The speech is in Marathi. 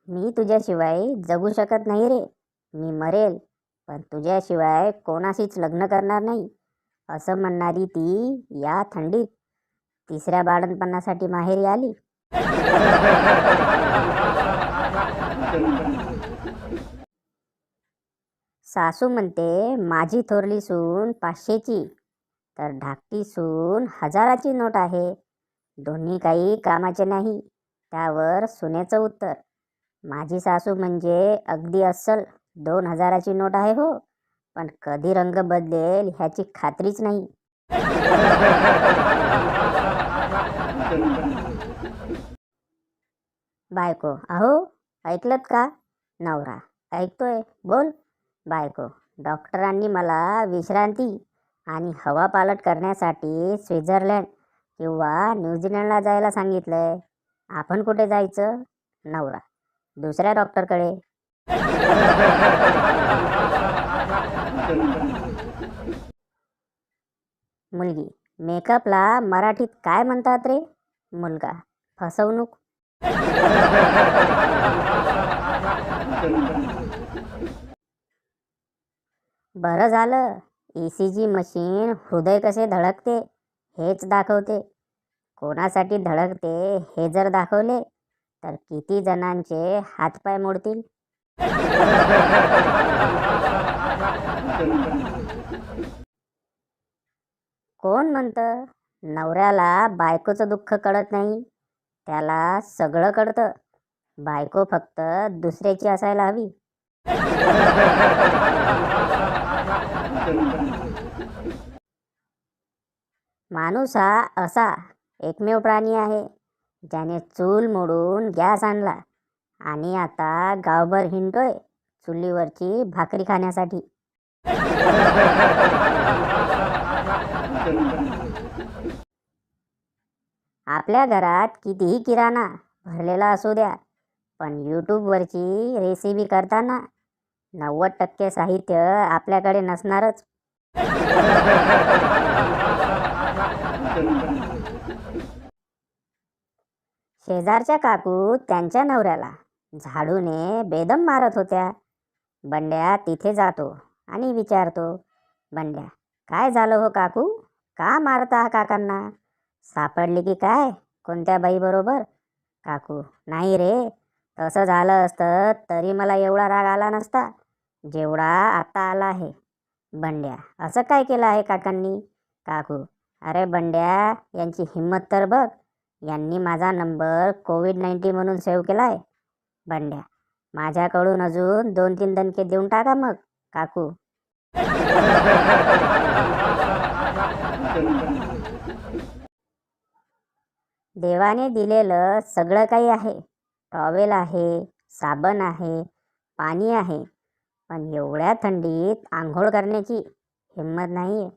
मी तुझ्याशिवाय जगू शकत नाही रे. मी मरेल, पण तुझ्याशिवाय कोणाशीच लग्न करणार नाही, असं म्हणणारी ती या थंडीत तिसऱ्या बाळंतपणासाठी माहेरी आली. सासू म्हणते माझी थोरली सून 500ची, तर धाकटी सून 1000ची नोट आहे. दोन्ही काही कामाचे नाही. त्यावर सुनेचं उत्तर, माझी सासू म्हणजे अगदी अस्सल 2000ची नोट आहे हो, पण कधी रंग बदलेल ह्याची खात्रीच नाही. बायको, अहो ऐकलत का? नवरा, ऐकतोय, बोल. बायको, डॉक्टरांनी मला विश्रांती आणि हवा पालट करण्यासाठी स्वित्झर्लंड किंवा न्यूझीलंडला जायला सांगितलंय. आपण कुठे जायचं? नवरा, दुसऱ्या डॉक्टरकडे. मुलगी, मेकअपला मराठीत काय म्हणतात रे? मुलगा, फसवणूक. बरं झालं, ECG मशीन हृदय कसे धडकते हेच दाखवते. कोणासाठी धडकते हे जर दाखवले तर किती जणांचे हातपाय मोडतील. कोण म्हणतं नवऱ्याला बायकोचं दुःख कळत नाही? त्याला सगळं कळतं. बायको फक्त दुसऱ्याची असायला हवी. माणूस हा असा एकमेव प्राणी आहे ज्याने चूल मोडून गॅस आणला आणि आता गावभर हिंडतोय चुलीवरची भाकरी खाण्यासाठी. आपल्या घरात कितीही किराणा भरलेला असू द्या, पण यूट्यूबवरची रेसिपी करताना 90% साहित्य आपल्याकडे नसणारच. शेजारच्या काकू त्यांच्या नवऱ्याला झाडूने बेदम मारत होत्या. बंड्या तिथे जातो आणि विचारतो, बंड्या, काय झालं हो काकू? का मारता हा काकांना? सापडली की काय कोणत्या बाईबरोबर? काकू, नाही रे, तसं झालं असतं तरी मला एवढा राग आला नसता जेवढा आता आला आहे. बंड्या, असं काय केलं आहे काकांनी? काकू, अरे बंड्या, यांची हिंमत तर बघ, यांनी माझा नंबर COVID-19 म्हणून सेव्ह केलाय. बंड्या, माझ्याकडून अजून 2-3 दणके देऊन टाका मग. काकू, देवाने दिलेलं सगळं काही आहे. टॉवेल आहे, साबण आहे, पाणी आहे, पण एवढ्या थंडीत आंघोळ करण्याची हिंमत नाहीये.